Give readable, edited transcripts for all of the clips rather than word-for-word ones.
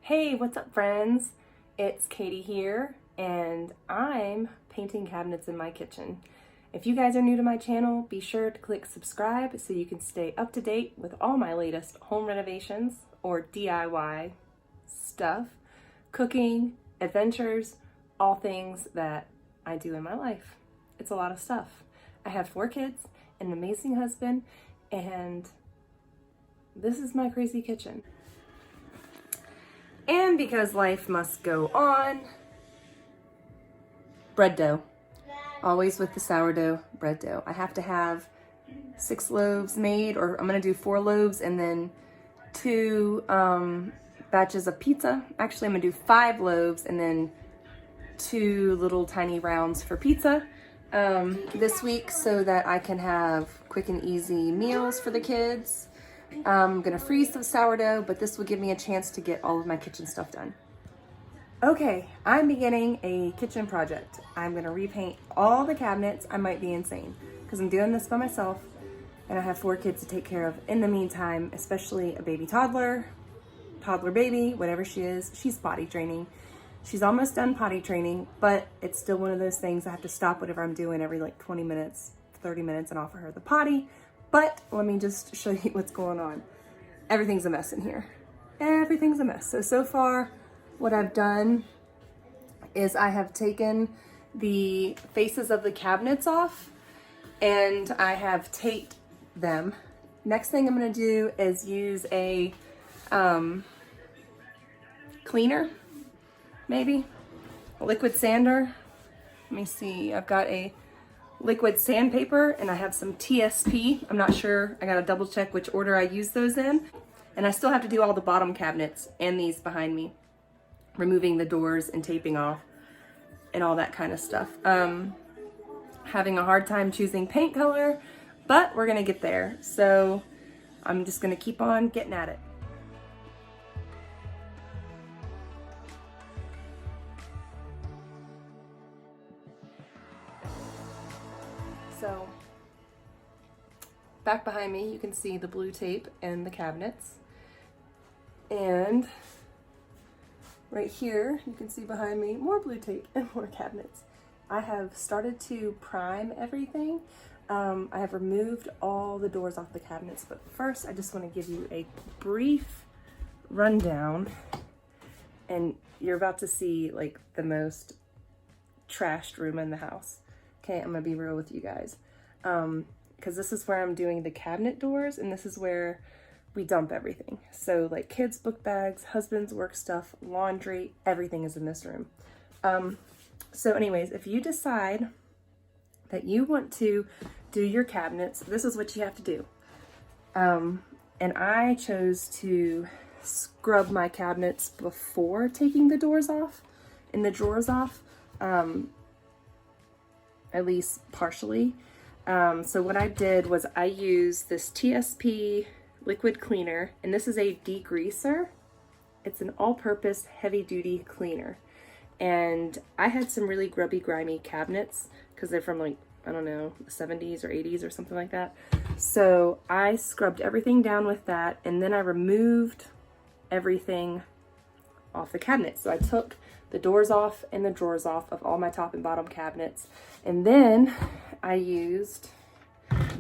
Hey, what's up friends? It's Katie here and I'm painting cabinets in my kitchen. If you guys are new to my channel, be sure to click subscribe so you can stay up to date with all my latest home renovations or DIY stuff, cooking, adventures, all things that I do in my life. It's a lot of stuff. I have 4 kids, an amazing husband, and this is my crazy kitchen. And because life must go on, bread dough. Always with the sourdough bread dough. I have to have 6 loaves made, or I'm gonna do 4 loaves and then 2 batches of pizza. Actually, I'm gonna do 5 loaves and then 2 little tiny rounds for pizza this week so that I can have quick and easy meals for the kids. I'm gonna freeze some sourdough, but this will give me a chance to get all of my kitchen stuff done. Okay, I'm beginning a kitchen project. I'm gonna repaint all the cabinets. I might be insane because I'm doing this by myself and I have 4 kids to take care of in the meantime, especially a baby toddler baby, whatever she is. She's potty training. She's almost done potty training, but it's still one of those things I have to stop whatever I'm doing every like 20 minutes, 30 minutes and offer her the potty. But let me just show you what's going on. Everything's a mess in here. Everything's a mess. So far, what I've done is I have taken the faces of the cabinets off and I have taped them. Next thing I'm gonna do is use a cleaner, maybe, a liquid sander. Let me see, I've got a liquid sandpaper and I have some TSP. I'm not sure, I gotta double check which order I use those in. And I still have to do all the bottom cabinets and these behind me, removing the doors and taping off and all that kind of stuff. Having a hard time choosing paint color, but we're gonna get there. So I'm just gonna keep on getting at it. So back behind me, you can see the blue tape and the cabinets. And right here, you can see behind me, more blue tape and more cabinets. I have started to prime everything. I have removed all the doors off the cabinets, but first I just want to give you a brief rundown. And you're about to see like the most trashed room in the house. Okay, I'm gonna be real with you guys. Because this is where I'm doing the cabinet doors and this is where we dump everything. So like kids' book bags, husband's work stuff, laundry, everything is in this room. So anyways, if you decide that you want to do your cabinets, this is what you have to do. And I chose to scrub my cabinets before taking the doors off and the drawers off. At least partially. So what I did was I used this TSP liquid cleaner, and this is a degreaser. It's an all-purpose heavy-duty cleaner. And I had some really grubby, grimy cabinets because they're from like, I don't know, the 70s or 80s or something like that. So I scrubbed everything down with that, and then I removed everything off the cabinet. So I took the doors off and the drawers off of all my top and bottom cabinets. And then I used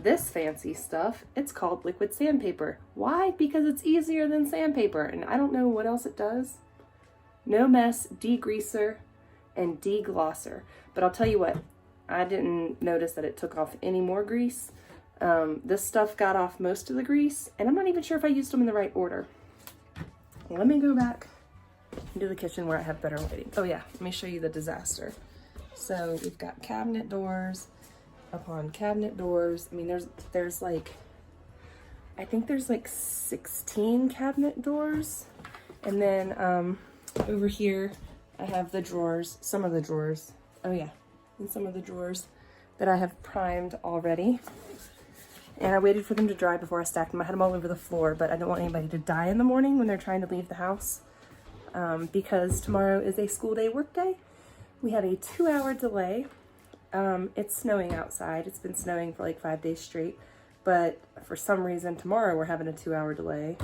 this fancy stuff. It's called liquid sandpaper. Why? Because it's easier than sandpaper. And I don't know what else it does. No mess, degreaser, and deglosser. But I'll tell you what, I didn't notice that it took off any more grease. This stuff got off most of the grease, and I'm not even sure if I used them in the right order. Let me go back into the kitchen where I have better lighting. Oh yeah, let me show you the disaster. So we've got cabinet doors upon cabinet doors. I mean, there's like, I think there's like 16 cabinet doors. And then over here, I have the drawers, some of the drawers. Oh yeah, and some of the drawers that I have primed already. And I waited for them to dry before I stacked them. I had them all over the floor, but I don't want anybody to die in the morning when they're trying to leave the house. Because tomorrow is a school day work day. We have a 2-hour delay. It's snowing outside. It's been snowing for like 5 days straight, but for some reason tomorrow we're having a 2-hour delay.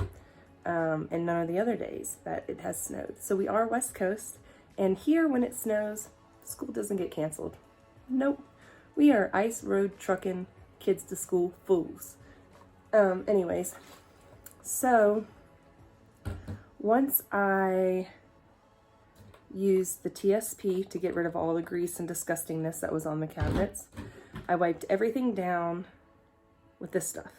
and none of the other days that it has snowed. So we are West Coast, and here when it snows, school doesn't get canceled. Nope. We are ice road trucking kids to school fools. Anyways, so once I used the TSP to get rid of all the grease and disgustingness that was on the cabinets, I wiped everything down with this stuff.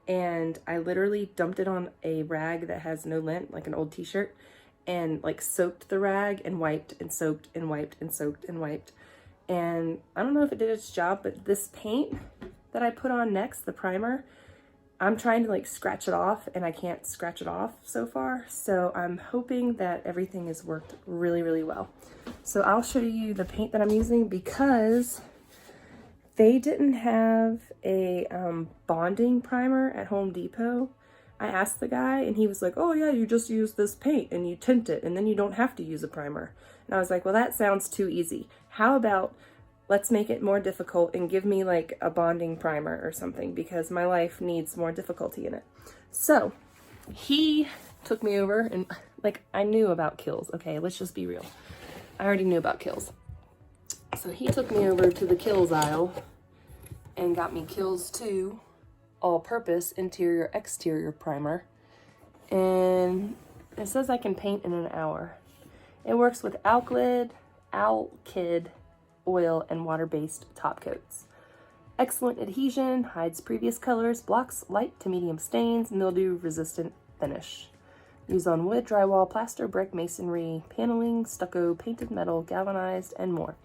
And I literally dumped it on a rag that has no lint, like an old t-shirt, and like soaked the rag and wiped and soaked and wiped and soaked and wiped. And I don't know if it did its job, but this paint that I put on next, the primer, I'm trying to like scratch it off and I can't scratch it off so far. So I'm hoping that everything has worked really, really well. So I'll show you the paint that I'm using because they didn't have a bonding primer at Home Depot. I asked the guy and he was like, oh yeah, you just use this paint and you tint it and then you don't have to use a primer. And I was like, well, that sounds too easy. How about let's make it more difficult and give me like a bonding primer or something because my life needs more difficulty in it. So he took me over and like I knew about Kills. Okay, let's just be real. I already knew about Kills. So he took me over to the Kills aisle and got me Kills 2 all-purpose interior exterior primer. And it says I can paint in an hour. It works with alkyd, oil, and water-based top coats. Excellent adhesion, hides previous colors, blocks light to medium stains, mildew-resistant finish. Used on wood, drywall, plaster, brick, masonry, paneling, stucco, painted metal, galvanized, and more.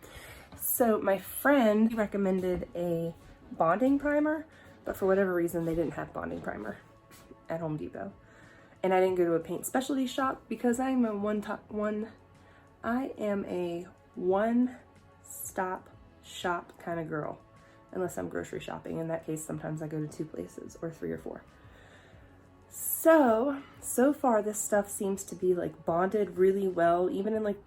So my friend recommended a bonding primer, but for whatever reason, they didn't have bonding primer at Home Depot. And I didn't go to a paint specialty shop because I am a one-stop shop kind of girl, unless I'm grocery shopping. In that case, sometimes I go to 2 places or 3 or 4. So far this stuff seems to be like bonded really well, even in like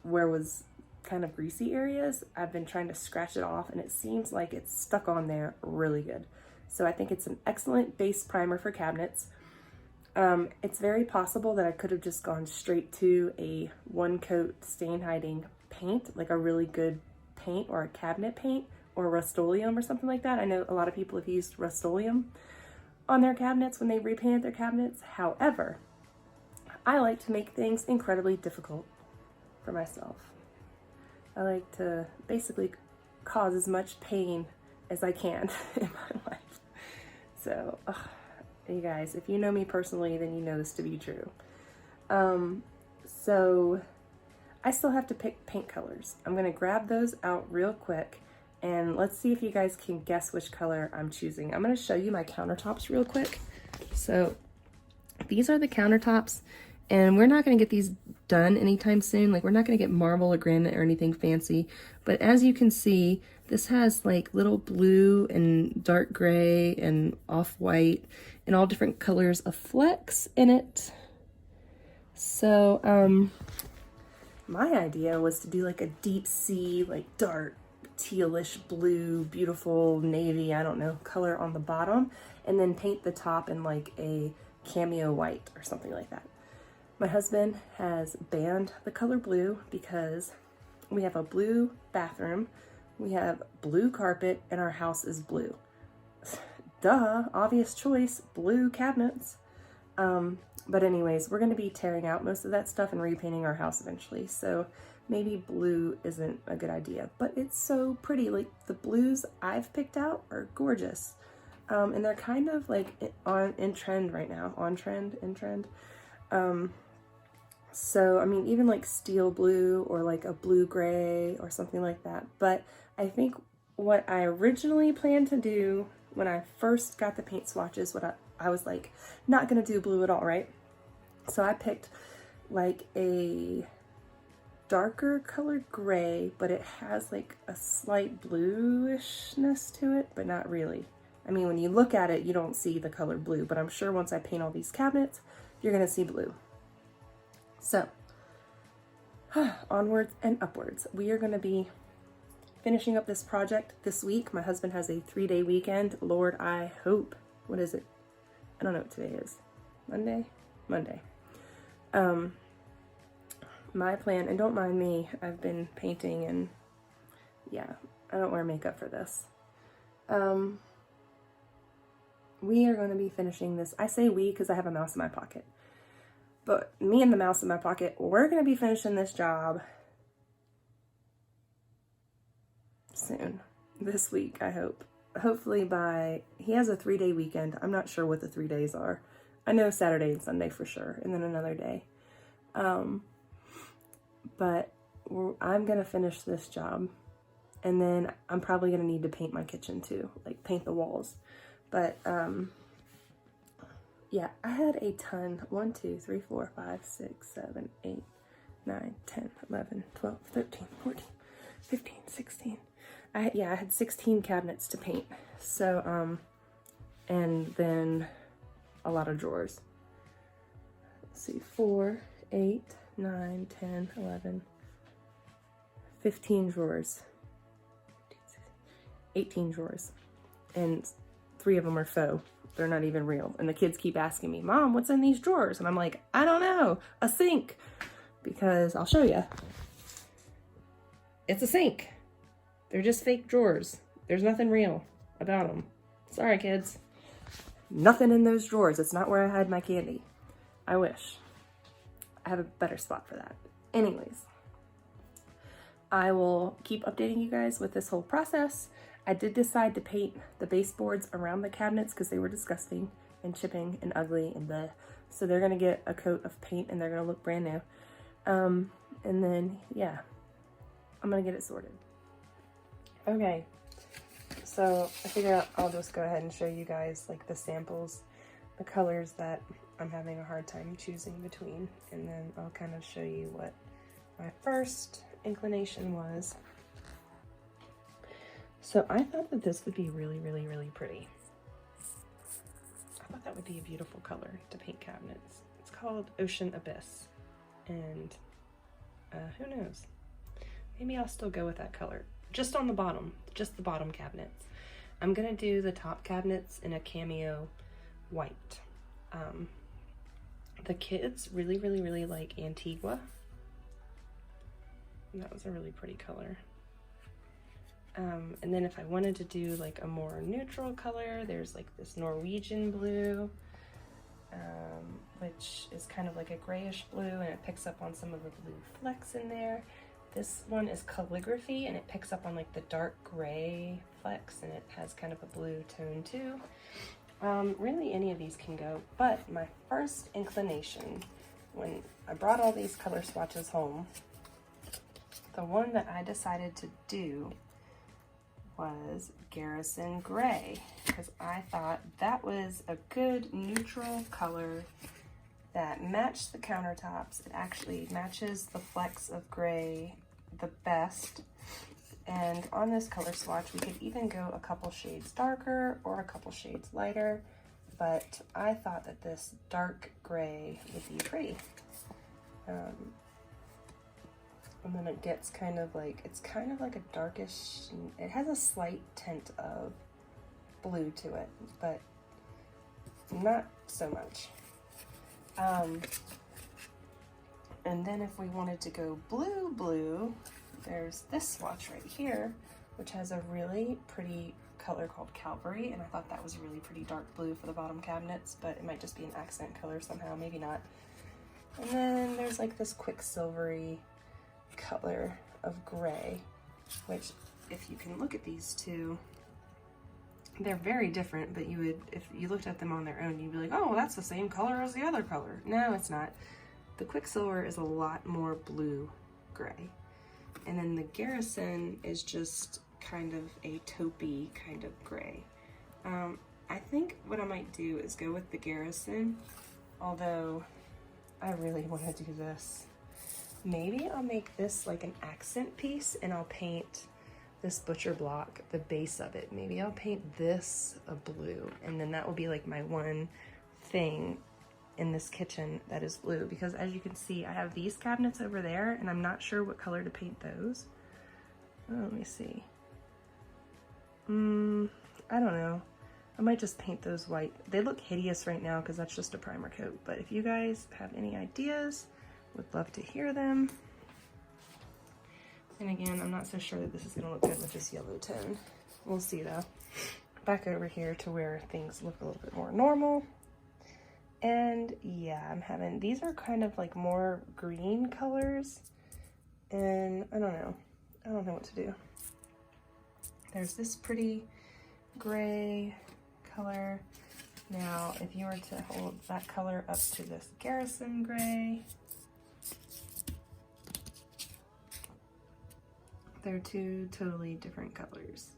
where was kind of greasy areas. I've been trying to scratch it off and it seems like it's stuck on there really good. So I think it's an excellent base primer for cabinets. It's very possible that I could have just gone straight to a 1-coat stain hiding paint, like a really good paint or a cabinet paint or Rust-Oleum or something like that. I know a lot of people have used Rust-Oleum on their cabinets when they repainted their cabinets. However, I like to make things incredibly difficult for myself. I like to basically cause as much pain as I can in my life. So, you guys, if you know me personally, then you know this to be true. So I still have to pick paint colors. I'm gonna grab those out real quick and let's see if you guys can guess which color I'm choosing. I'm gonna show you my countertops real quick. So these are the countertops and we're not gonna get these done anytime soon. Like we're not gonna get marble or granite or anything fancy, but as you can see, this has like little blue and dark gray and off-white and all different colors of flecks in it. So my idea was to do like a deep sea, like dark tealish blue, beautiful navy, I don't know, color on the bottom, and then paint the top in like a cameo white or something like that. My husband has banned the color blue because we have a blue bathroom, we have blue carpet, and our house is blue. Duh, obvious choice, blue cabinets. But anyways, we're going to be tearing out most of that stuff and repainting our house eventually. So maybe blue isn't a good idea, but it's so pretty. Like the blues I've picked out are gorgeous. And they're kind of like in trend right now, in trend. So, I mean, even like steel blue or like a blue gray or something like that. But I think what I originally planned to do when I first got the paint swatches, I was like, not gonna do blue at all, right? So I picked like a darker colored gray, but it has like a slight bluishness to it, but not really. I mean, when you look at it, you don't see the color blue, but I'm sure once I paint all these cabinets, you're gonna see blue. So, onwards and upwards. We are gonna be finishing up this project this week. My husband has a 3-day weekend. Lord, I hope. What is it? I don't know what today is. Monday? Monday. My plan, and don't mind me, I've been painting and yeah, I don't wear makeup for this. We are going to be finishing this. I say we because I have a mouse in my pocket. But me and the mouse in my pocket, we're going to be finishing this job soon. This week, I hope. Hopefully by, he has a 3-day weekend. I'm not sure what the 3 days are. I know Saturday and Sunday for sure, and then another day. But I'm going to finish this job. And then I'm probably going to need to paint my kitchen too, like paint the walls. But, yeah, I had a ton. 1, 2, 3, 4, 5, 6, 7, 8, 9, 10, 11, 12, 13, 14, 15, 16. I had 16 cabinets to paint. So, and then a lot of drawers. Let's see, 4, 8, 9, 10, 11, 15 drawers. 18 drawers. And 3 of them are faux. They're not even real. And the kids keep asking me, Mom, what's in these drawers? And I'm like, I don't know. A sink. Because I'll show you. It's a sink. They're just fake drawers. There's nothing real about them. Sorry, kids. Nothing in those drawers. It's not where I hide my candy. I wish. I have a better spot for that. Anyways, I will keep updating you guys with this whole process. I did decide to paint the baseboards around the cabinets because they were disgusting and chipping and ugly and bleh. So they're going to get a coat of paint and they're going to look brand new. And then, yeah, I'm going to get it sorted. Okay, so I figure I'll just go ahead and show you guys like the samples, the colors that I'm having a hard time choosing between, and then I'll kind of show you what my first inclination was. So I thought that this would be really, really, really pretty. I thought that would be a beautiful color to paint cabinets. It's called Ocean Abyss, and who knows? Maybe I'll still go with that color. Just on the bottom, just the bottom cabinets. I'm gonna do the top cabinets in a cameo white. The kids really, really, really like Antigua. And that was a really pretty color. And then if I wanted to do like a more neutral color, there's like this Norwegian blue, which is kind of like a grayish blue, and it picks up on some of the blue flecks in there. This one is Calligraphy, and it picks up on like the dark gray flecks, and it has kind of a blue tone too. Really any of these can go, but my first inclination when I brought all these color swatches home, the one that I decided to do was Garrison Gray, because I thought that was a good neutral color that matched the countertops. It actually matches the flecks of gray the best. And on this color swatch, we could even go a couple shades darker or a couple shades lighter, but I thought that this dark gray would be pretty. And then it gets kind of like, it's kind of like a darkish, it has a slight tint of blue to it, but not so much. And then if we wanted to go blue, there's this swatch right here, which has a really pretty color called Calvary, and I thought that was a really pretty dark blue for the bottom cabinets, but it might just be an accent color somehow, maybe not. And then there's like this quicksilvery color of gray, which if you can look at these two, they're very different, but you would, if you looked at them on their own, you'd be like, oh, well, that's the same color as the other color. No, it's not. The Quicksilver is a lot more blue-gray. And then the Garrison is just kind of a taupey kind of gray. I think what I might do is go with the Garrison, although I really want to do this. Maybe I'll make this like an accent piece and I'll paint this butcher block, the base of it. Maybe I'll paint this a blue, and then that will be like my one thing in this kitchen that is blue, because as you can see, I have these cabinets over there and I'm not sure what color to paint those. Oh, let me see. I don't know. I might just paint those white. They look hideous right now because that's just a primer coat, but if you guys have any ideas, would love to hear them. And again, I'm not so sure that this is gonna look good with this yellow tone. We'll see though. Back over here to where things look a little bit more normal. And yeah, I'm having, these are kind of like more green colors. And I don't know what to do. There's this pretty gray color. Now, if you were to hold that color up to this Garrison gray, they're two totally different colors.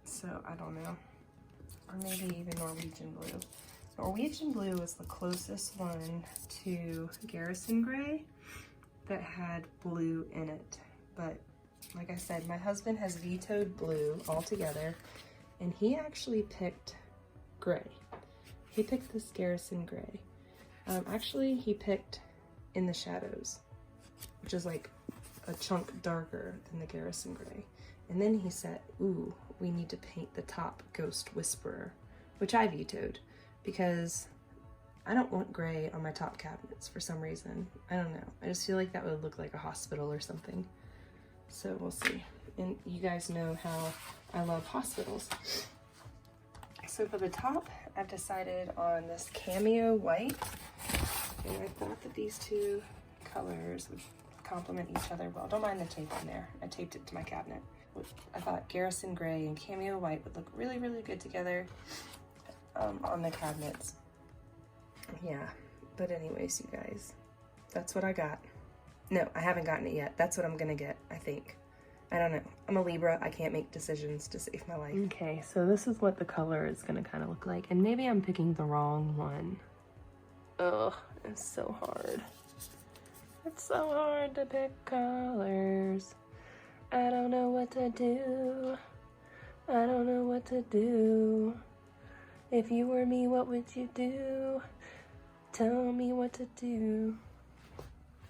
So I don't know. Or maybe even Norwegian blue. Norwegian blue was the closest one to Garrison gray that had blue in it. But like I said, my husband has vetoed blue altogether, and he actually picked gray. He picked this Garrison gray. Actually, he picked In the Shadows, which is like a chunk darker than the Garrison gray. And then he said, ooh, we need to paint the top Ghost Whisperer, which I vetoed because I don't want gray on my top cabinets for some reason. I don't know. I just feel like that would look like a hospital or something. So we'll see. And you guys know how I love hospitals. So for the top, I've decided on this cameo white. And I thought that these two colors would complement each other well. Don't mind the tape on there. I taped it to my cabinet. I thought Garrison gray and cameo white would look really, really good together on the cabinets. Yeah, but anyways, you guys, that's what I got. No, I haven't gotten it yet. That's what I'm gonna get, I think. I don't know. I'm a Libra. I can't make decisions to save my life. Okay, so this is what the color is gonna kind of look like. And maybe I'm picking the wrong one. Ugh, it's so hard. It's so hard to pick colors. I don't know what to do. I don't know what to do. If you were me, what would you do? Tell me what to do.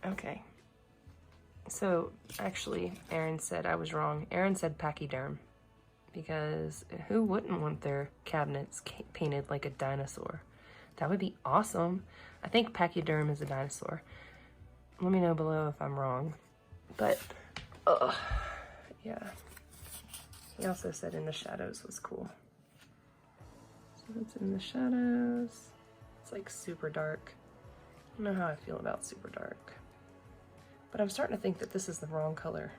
Okay. So, actually, Erin said I was wrong. Erin said pachyderm. Because who wouldn't want their cabinets painted like a dinosaur? That would be awesome. I think pachyderm is a dinosaur. Let me know below if I'm wrong. But, yeah. He also said In the Shadows was cool. So it's In the Shadows. It's like super dark. I don't know how I feel about super dark. But I'm starting to think that this is the wrong color.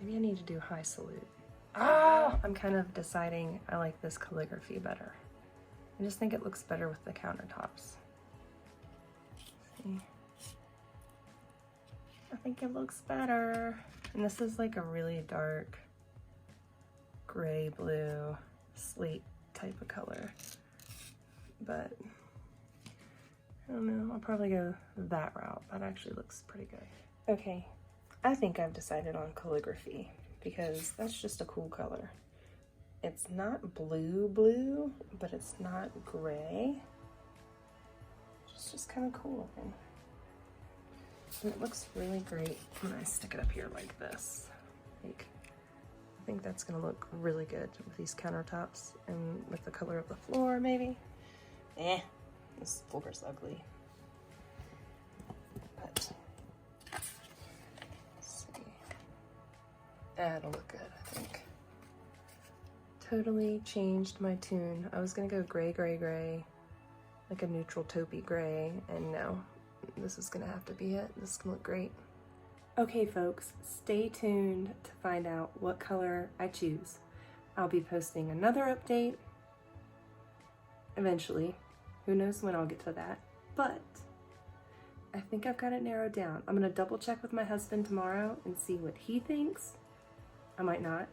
Maybe I need to do High Salute. I'm kind of deciding I like this calligraphy better. I just think it looks better with the countertops. See? I think it looks better. And this is like a really dark gray blue slate type of color. But I don't know, I'll probably go that route. That actually looks pretty good. Okay, I think I've decided on calligraphy because that's just a cool color. It's not blue, but it's not gray. It's just kind of cool looking. And it looks really great when I stick it up here like this. Like, I think that's gonna look really good with these countertops and with the color of the floor, maybe. This floor's ugly. But, let's see. That'll look good, I think. Totally changed my tune. I was gonna go gray, like a neutral taupey gray, and no, this is gonna have to be it. This is gonna look great. Okay, folks, stay tuned to find out what color I choose. I'll be posting another update eventually. Who knows when I'll get to that, but I think I've got it narrowed down. I'm gonna double check with my husband tomorrow and see what he thinks. I might not,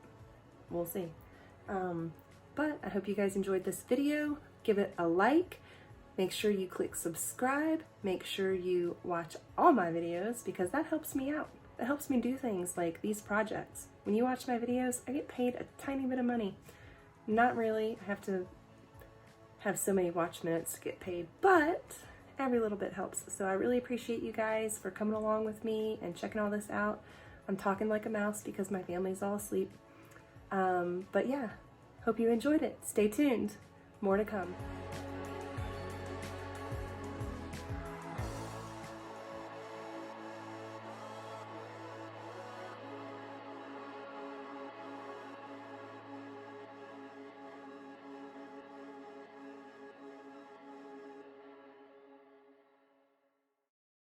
we'll see. But I hope you guys enjoyed this video. Give it a like. Make sure you click subscribe. Make sure you watch all my videos because that helps me out. That helps me do things like these projects. When you watch my videos, I get paid a tiny bit of money. Not really, I have to have so many watch minutes to get paid, but every little bit helps. So I really appreciate you guys for coming along with me and checking all this out. I'm talking like a mouse because my family's all asleep. But yeah, hope you enjoyed it. Stay tuned. More to come.